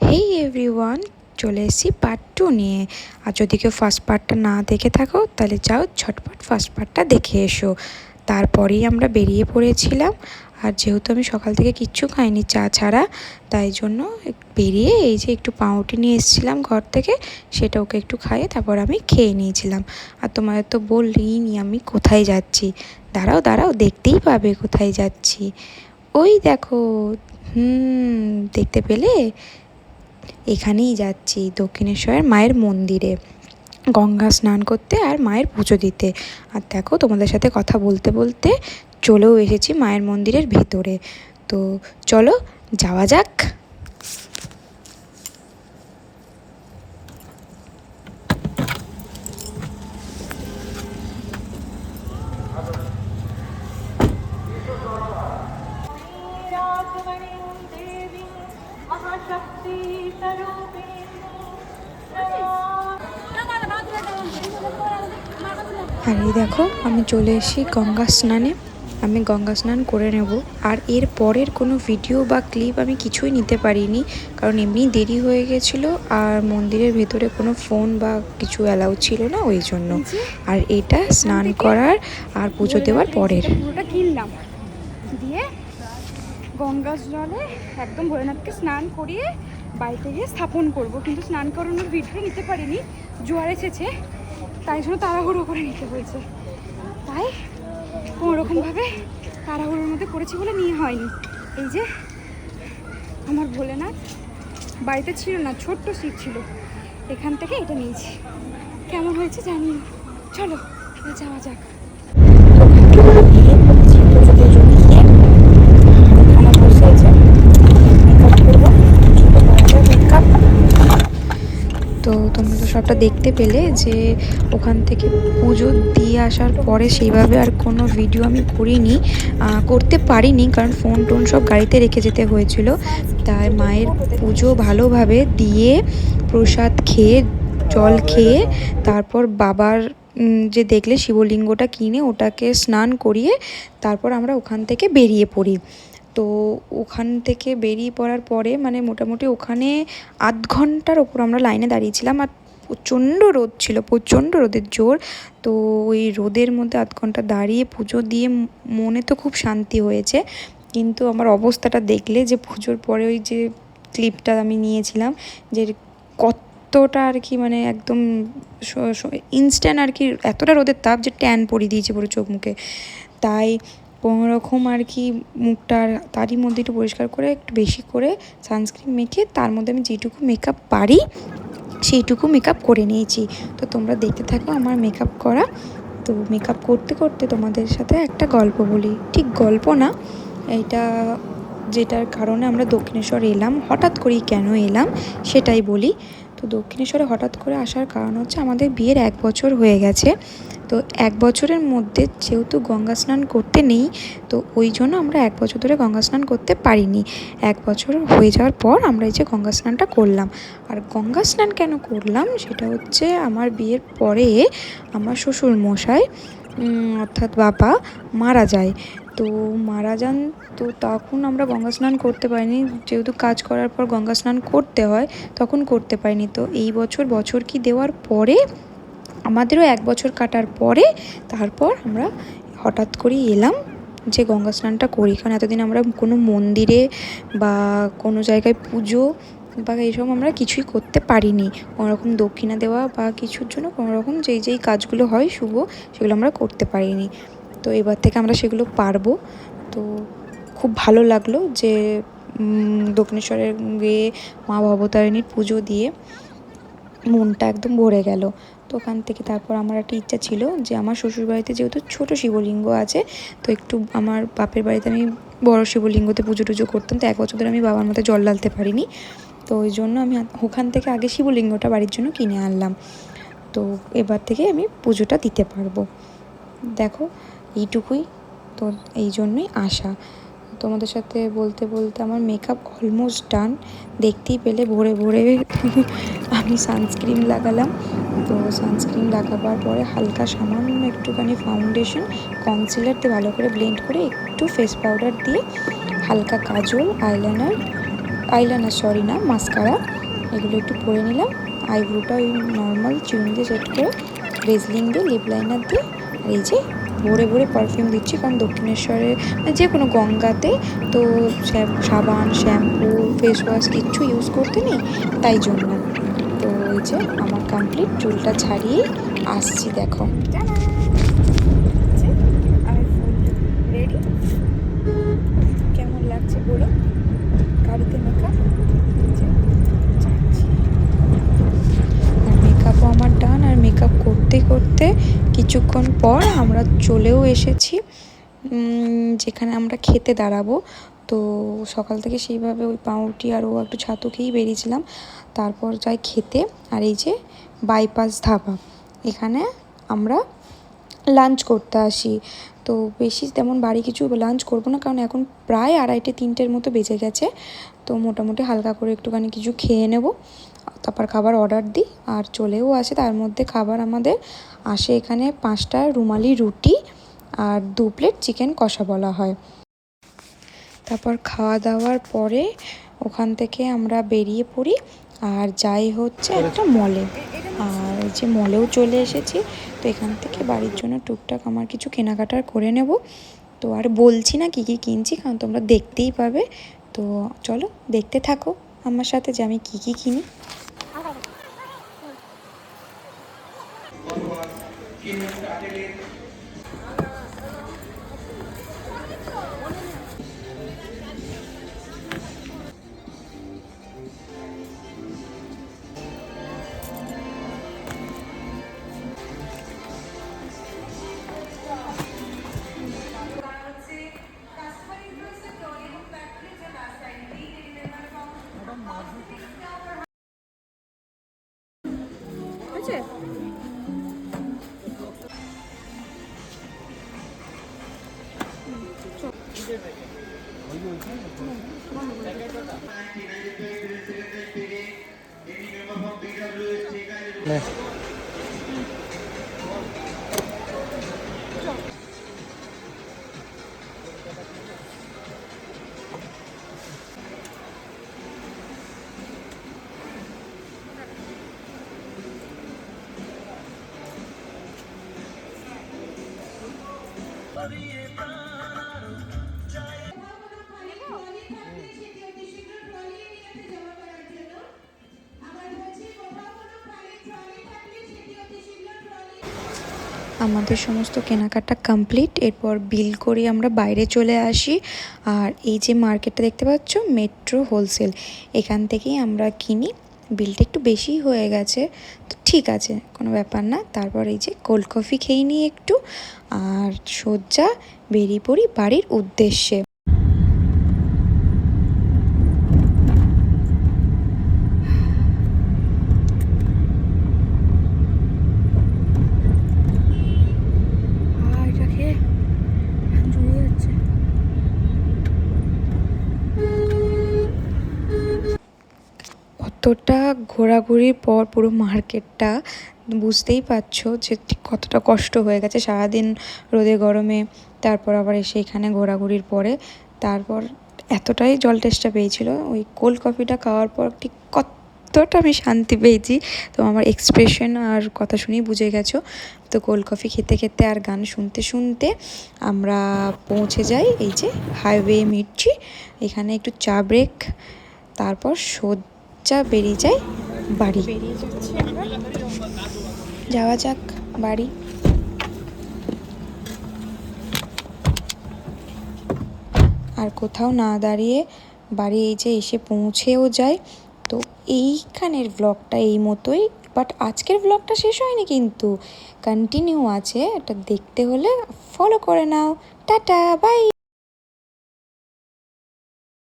হেই everyone, চলে এসেছি part 2 নিয়ে। আর যদি কেউ ফার্স্ট পার্টটা না দেখে থাকো তাহলে যাও ঝটপট ফার্স্ট পার্টটা দেখে এসো। তারপরেই আমরা বেরিয়ে পড়েছিলাম। আর যেহেতু আমি সকাল থেকে কিচ্ছু খাইনি চা ছাড়া, তাই জন্য বেরিয়ে এই যে একটু পাউরুটি নিয়ে এসেছিলাম ঘর থেকে, সেটা ওকে একটু খাইয়ে তারপর আমি খেয়ে নিয়েছিলাম। আর তোমাদের তো বললিনি আমি কোথায় যাচ্ছি। দাঁড়াও দাঁড়াও, দেখতেই পাবে কোথায় যাচ্ছি। ওই দেখো, দেখতে পেলে? এখানেই যাচ্ছি দক্ষিণেশ্বরের মায়ের মন্দিরে গঙ্গা স্নান করতে আর মায়ের পুজো দিতে। আর দেখো, তোমাদের সাথে কথা বলতে বলতে চলেও এসেছি মায়ের মন্দিরের ভেতরে। তো চলো যাওয়া যাক। আর এই দেখো, আমি চলে এসেছি গঙ্গা স্নানে। আমি গঙ্গা স্নান করে নেব। আর এর পরের কোনো ভিডিও বা ক্লিপ আমি কিছুই নিতে পারিনি, কারণ এমনি দেরি হয়ে গেছিলো আর মন্দিরের ভেতরে কোনো ফোন বা কিছু অ্যালাউ ছিল না, ওই জন্য। আর এটা স্নান করার আর পুজো দেওয়ার পরের। পুরোটা কিনলাম দিয়ে গঙ্গা জলে একদম ভোলেনাথকে স্নান করিয়ে বাড়িতে গিয়ে স্থাপন করব, কিন্তু স্নান করানোর ভিডিও নিতে পারিনি, জোয়ার এসেছে, তাই জন্য তাড়াহুড়ো করে নিতে হয়েছে। তাই কোনোরকমভাবে তাড়াহুড়োর মধ্যে করেছি বলে নিয়ে হয়নি। এই যে আমার ভোলেনাথ বাড়িতে ছিল না, ছোট্ট সিট ছিল, এখান থেকে এটা নিয়েছি। কেমন হয়েছে জানি না, চলো যাওয়া যাক। তো তোমরা তো সবটা দেখতে পেলে যে ওখান থেকে পুজো দিয়ে আসার পরে সেইভাবে আর কোনো ভিডিও আমি করিনি, করতে পারিনি, কারণ ফোন টোন সব গাড়িতে রেখে যেতে হয়েছিল। তাই মায়ের পুজো ভালোভাবে দিয়ে প্রসাদ খেয়ে জল খেয়ে তারপর বাবার যে দেখলে শিবলিঙ্গটা কিনে ওটাকে স্নান করিয়ে তারপর আমরা ওখান থেকে বেরিয়ে পড়ি। তো ওখান থেকে বেরিয়ে পড়ার পরে মানে মোটামুটি ওখানে আধ ঘন্টার ওপর আমরা লাইনে দাঁড়িয়েছিলাম। আর প্রচণ্ড রোদ ছিল, প্রচণ্ড রোদের জোর। তো ওই রোদের মধ্যে আধ ঘন্টা দাঁড়িয়ে পুজো দিয়ে মনে তো খুব শান্তি হয়েছে, কিন্তু আমার অবস্থাটা দেখলে যে পুজোর পরে ওই যে ক্লিপটা আমি নিয়েছিলাম, যে কতটা আর কি মানে একদম ইনস্ট্যান্ট আর কি, এতটা রোদের তাপ যে ট্যান পরিয়ে দিয়েছে পুরো চোখ মুখে। তাই কোনোরকম আর কি মুখটা তারই মধ্যে একটু পরিষ্কার করে একটু বেশি করে সানস্ক্রিন মেখে তার মধ্যে আমি যেটুকু মেকআপ পারি সেইটুকু মেকআপ করে নিয়েছি। তো তোমরা দেখতে থাকো আমার মেকআপ করা। তো মেকআপ করতে করতে তোমাদের সাথে একটা গল্প বলি, ঠিক গল্প না, এইটা যেটার কারণে আমরা দক্ষিণেশ্বর এলাম, হঠাৎ করেই কেন এলাম সেটাই বলি। তো দক্ষিণেশ্বরে হঠাৎ করে আসার কারণ হচ্ছে আমাদের বিয়ের 1 বছর হয়ে গেছে। তো 1 বছরের মধ্যে যেহেতু গঙ্গা স্নান করতে নেই, তো ওই জন্য আমরা 1 বছর ধরে গঙ্গা স্নান করতে পারিনি। 1 বছর হয়ে যাওয়ার পর আমরা এই যে গঙ্গা স্নানটা করলাম। আর গঙ্গা স্নান কেন করলাম সেটা হচ্ছে, আমার বিয়ের পরে আমার শ্বশুর মশাই অর্থাৎ বাবা মারা যায়। তো মারা যান, তো তখন আমরা গঙ্গা স্নান করতে পারিনি, যেহেতু কাজ করার পর গঙ্গা স্নান করতে হয়, তখন করতে পারিনি। তো এই বছর কি দেওয়ার পরে আমাদেরও 1 বছর কাটার পরে তারপর আমরা হঠাৎ করেই এলাম যে গঙ্গা স্নানটা করি। কারণ এতদিন আমরা কোনো মন্দিরে বা কোনো জায়গায় পুজো বা এইসব আমরা কিছুই করতে পারিনি, কোনোরকম দক্ষিণা দেওয়া বা কিছুর জন্য কোনোরকম যেই কাজগুলো হয় শুভ, সেগুলো আমরা করতে পারিনি। তো এবার থেকে আমরা সেগুলো পারবো। তো খুব ভালো লাগলো যে দক্ষিণেশ্বরের গিয়ে মা ভবতারিণীর পুজো দিয়ে মনটা একদম ভরে গেল। তো ওখান থেকে তারপর আমার একটা ইচ্ছা ছিল যে আমার শ্বশুরবাড়িতে যেহেতু ছোটো শিবলিঙ্গ আছে, তো একটু আমার বাপের বাড়িতে আমি বড় শিবলিঙ্গতে পুজো টুজো করতাম। তো 1 বছর ধরে আমি বাবার মতো জল ঢালতে পারিনি, তো ওই জন্য আমি ওখান থেকে আগে শিবলিঙ্গটা বাড়ির জন্য কিনে আনলাম। তো এবার থেকে আমি পুজোটা দিতে পারবো। দেখো এইটুকুই, তো এই জন্যই আসা। তোমাদের সাথে বলতে বলতে আমার মেকআপ অলমোস্ট ডান, দেখতেই পেলে ভোরে ভোরে আমি সানস্ক্রিন লাগালাম। তো সানস্ক্রিন লাগাবার পরে হালকা সামান্য একটুখানি ফাউন্ডেশন কনসিলার দিয়ে ভালো করে ব্লেন্ড করে একটু ফেস পাউডার দিয়ে হালকা কাজল আইলাইনার আইলাইনার সরি না, মাস্কারা, এগুলো একটু পরে নিলাম। আইব্রোটা ওই নর্মাল চুন দিয়ে সেট করে ভেজলিং দিয়ে লিপ লাইনার দিয়ে, আর এই যে ভরে ভরে পারফিউম দিচ্ছি, কারণ দক্ষিণেশ্বরে যে কোনো গঙ্গাতে তো সাবান, শ্যাম্পু, ফেস ওয়াশ কিচ্ছু ইউজ করতে নেই, তাই জন্য। তো এই যে আমার কমপ্লিট, চুলটা ছাড়িয়ে আসছি, দেখো। রেডি, কেমন লাগছে বলো গাড়িতে মেকআপ? আর মেকআপও আমার ডান। আর মেকআপ করতে করতে কিছুক্ষণ পর আমরা চলেও এসেছি যেখানে আমরা খেতে দাঁড়াবো। তো সকাল থেকে সেইভাবে ওই পাউরুটি আর ও একটু ছাতু খেয়েই বেরিয়েছিলাম, তারপর যাই খেতে। আর এই যে বাইপাস ধাবা, এখানে আমরা লাঞ্চ করতে আসি। তো বেশি তেমন বাড়ি কিছু লাঞ্চ করবো না, কারণ এখন প্রায় 2:30-3টের মতো বেজে গেছে। তো মোটামুটি হালকা করে একটুখানি কিছু খেয়ে নেব, তারপর খাবার অর্ডার দিই আর চলেও আসে। তার মধ্যে খাবার আমাদের আসে এখানে 5টা রুমালি রুটি আর 2 প্লেট চিকেন কষা বলা হয়। তারপর খাওয়া দাওয়ার পরে ওখান থেকে আমরা বেরিয়ে পড়ি আর যাই হচ্ছে একটা মলে। আর যে মলেও চলে এসেছি। তো এখান থেকে বাড়ির জন্য টুকটাক আমার কিছু কেনাকাটার করে নেব। তো আর বলছি না কী কী কিনছি, কারণ তোমরা দেখতেই পাবে। তো চলো দেখতে থাকো আমার সাথে যে আমি কী কী কিনি। আমাদের সমস্ত কেনাকাটা কমপ্লিট। এরপর বিল করে আমরা বাইরে চলে আসি। আর এই যে মার্কেটটা দেখতে পাচ্ছ, মেট্রো হোলসেল, এখান থেকেই আমরা কিনি। বিলটা একটু বেশি হয়ে গেছে, তো ঠিক আছে, কোনো ব্যাপার না। তারপর এই যে কোল্ড কফি খেয়ে নিই একটু, আর সোজা বেরিয়ে পড়ি বাড়ির উদ্দেশ্যে। অতটা ঘোরাঘুরির পর পুরো মার্কেটটা বুঝতেই পারছো যে ঠিক কতটা কষ্ট হয়ে গেছে সারাদিন রোদে গরমে। তারপর আবার এসে এখানে ঘোরাঘুরির পরে তারপর এতটাই জল তেষ্টা পেয়েছিল, ওই কোল্ড কফিটা খাওয়ার পর ঠিক কতটা আমি শান্তি পেয়েছি। তো আমার এক্সপ্রেশন আর কথা শুনেই বুঝে গেছো। তো কোল্ড কফি খেতে খেতে আর গান শুনতে শুনতে আমরা পৌঁছে যাই এই যে হাইওয়ে মির্চি, এখানে একটু চা ব্রেক, তারপর সোজা বেরিয়ে যাই বাড়ি। যাওয়া যাক বাড়ি। আর কোথাও না দাঁড়িয়ে বাড়ি এই যে এসে পৌঁছেও যায়। তো এইখানের ব্লগটা এই মতোই, বাট আজকের ব্লগটা শেষ হয়নি, কিন্তু কন্টিনিউ আছে। এটা দেখতে হলে ফলো করে নাও। Tata, by.